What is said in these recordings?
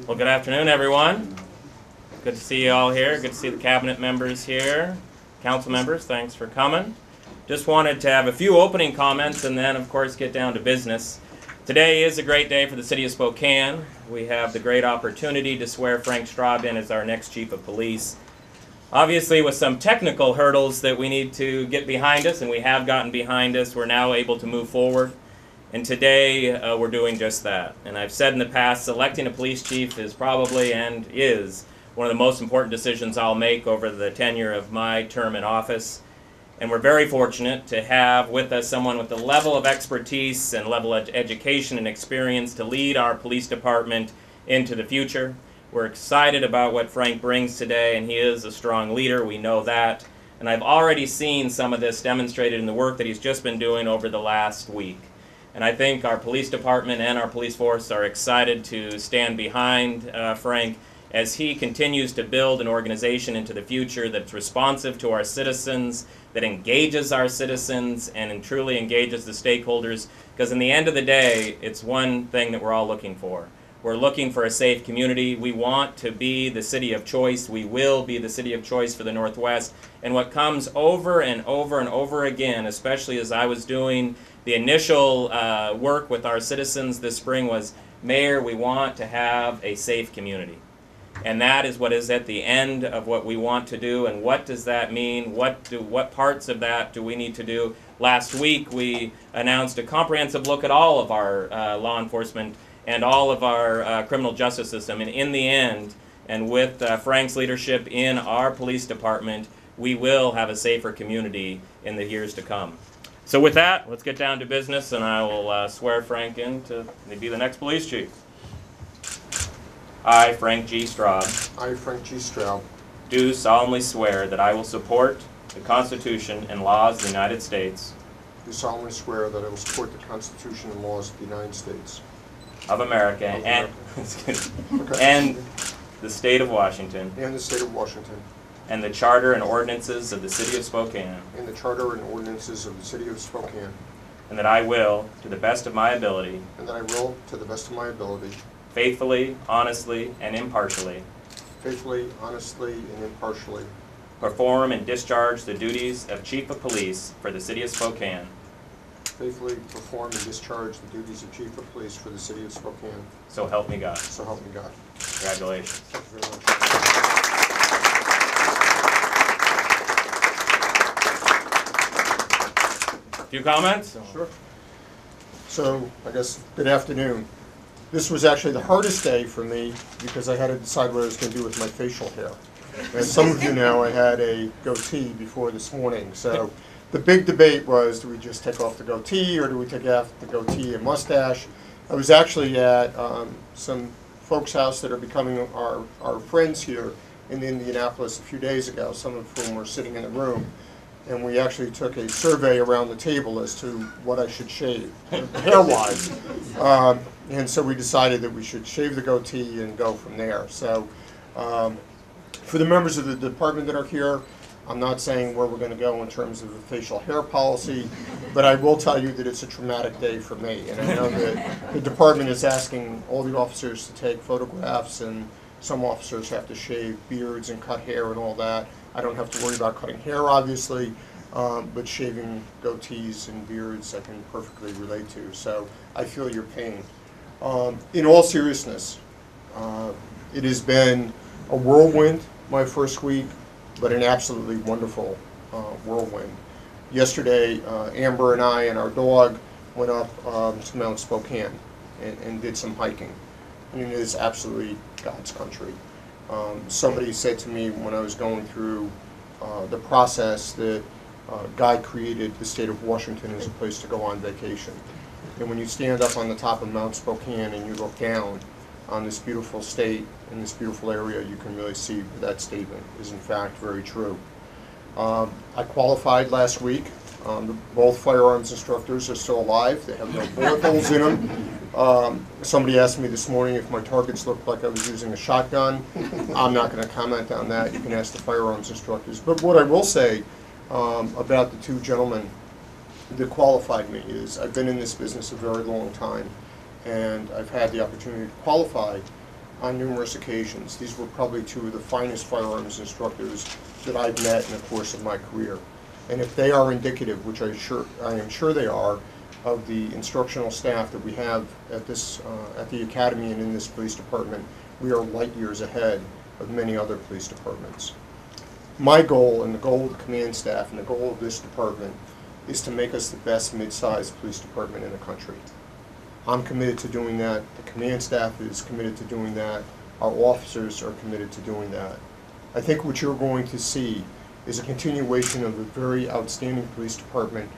Well, good afternoon, everyone. Good to see you all here. Good to see the cabinet members here. Council members, thanks for coming. Just wanted to have a few opening comments and then, of course, get down to business. Today is a great day for the city of Spokane. We have the great opportunity to swear Frank Straub in as our next chief of police. Obviously, with some technical hurdles that we need to get behind us, and we have gotten behind us, we're now able to move forward. And today, we're doing just that. And I've said in the past, selecting a police chief is probably and is one of the most important decisions I'll make over the tenure of my term in office. And we're very fortunate to have with us someone with the level of expertise and level of education and experience to lead our police department into the future. We're excited about what Frank brings today, and he is a strong leader. We know that. And I've already seen some of this demonstrated in the work that he's just been doing over the last week. And I think our police department and our police force are excited to stand behind Frank as he continues to build an organization into the future that's responsive to our citizens, that engages our citizens, and truly engages the stakeholders. Because in the end of the day, it's one thing that we're all looking for. We're looking for a safe community. We want to be the city of choice. We will be the city of choice for the Northwest. And what comes over and over and over again, especially as I was doing the initial work with our citizens this spring, was, Mayor, we want to have a safe community. And that is what is at the end of what we want to do. And what does that mean? What parts of that do we need to do? Last week we announced a comprehensive look at all of our law enforcement and all of our criminal justice system. And in the end, and with Frank's leadership in our police department, we will have a safer community in the years to come. So with that, let's get down to business, and I will swear Frank in to be the next police chief. I, Frank G. Straub, I, Frank G. Straub, do solemnly swear that I will support the Constitution and laws of the United States do solemnly swear that I will support the Constitution and laws of the United States of America, of and, America. and the state of Washington, and the state of Washington, and the charter and ordinances of the city of Spokane, and the charter and ordinances of the city of Spokane, and that I will, to the best of my ability, and that I will, to the best of my ability, faithfully, honestly, and impartially, perform and discharge the duties of Chief of Police for the City of Spokane. Faithfully perform and discharge the duties of Chief of Police for the City of Spokane. So help me God. So help me God. Congratulations. Thank you very much. A few comments? Sure. So, I guess, good afternoon. This was actually the hardest day for me because I had to decide what I was going to do with my facial hair. As some of you know, I had a goatee before this morning. So the big debate was, do we just take off the goatee or do we take off the goatee and mustache? I was actually at some folks' house that are becoming our friends here in Indianapolis a few days ago, some of whom were sitting in the room. And we actually took a survey around the table as to what I should shave, hair-wise. And so we decided that we should shave the goatee and go from there. So for the members of the department that are here, I'm not saying where we're going to go in terms of the facial hair policy, but I will tell you that it's a traumatic day for me. And I know that the department is asking all the officers to take photographs, and some officers have to shave beards and cut hair and all that. I don't have to worry about cutting hair, obviously, but shaving goatees and beards I can perfectly relate to. So I feel your pain. In all seriousness, it has been a whirlwind my first week, but an absolutely wonderful whirlwind. Yesterday, Amber and I and our dog went up to Mount Spokane and did some hiking. I mean, it is absolutely God's country. Somebody said to me when I was going through the process that God created the state of Washington as a place to go on vacation. And when you stand up on the top of Mount Spokane and you look down on this beautiful state in this beautiful area, you can really see that statement is in fact very true. I qualified last week. Both firearms instructors are still alive. They have no bullet holes in them. Somebody asked me this morning if my targets looked like I was using a shotgun. I'm not going to comment on that. You can ask the firearms instructors. But what I will say about the two gentlemen that qualified me is I've been in this business a very long time, and I've had the opportunity to qualify on numerous occasions. These were probably two of the finest firearms instructors that I've met in the course of my career. And if they are indicative, which I am sure they are, of the instructional staff that we have at the academy and in this police department, we are light years ahead of many other police departments. My goal, and the goal of the command staff, and the goal of this department, is to make us the best mid-sized police department in the country. I'm committed to doing that. The command staff is committed to doing that. Our officers are committed to doing that. I think what you're going to see is a continuation of a very outstanding police department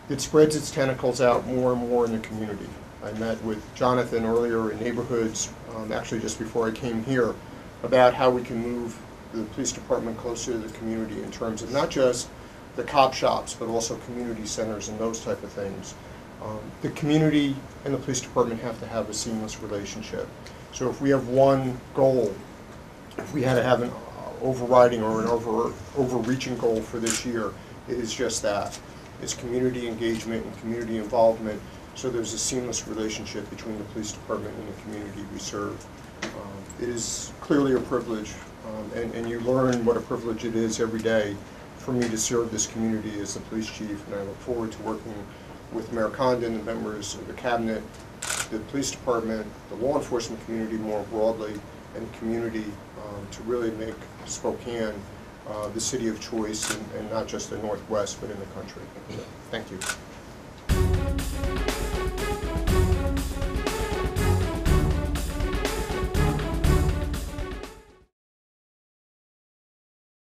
that spreads its tentacles out more and more in the community. I met with Jonathan earlier in neighborhoods, actually just before I came here, about how we can move the police department closer to the community in terms of not just the cop shops, but also community centers and those type of things. The community and the police department have to have a seamless relationship. So if we have one goal, if we had to have an overriding or an overreaching goal for this year, it is just that. It's community engagement and community involvement, so there's a seamless relationship between the police department and the community we serve. It is clearly a privilege, and you learn what a privilege it is every day for me to serve this community as the police chief, and I look forward to working with Mayor Condon, the members of the cabinet, the police department, the law enforcement community more broadly, and the community to really make Spokane the city of choice, and not just the Northwest, but in the country. So, thank you.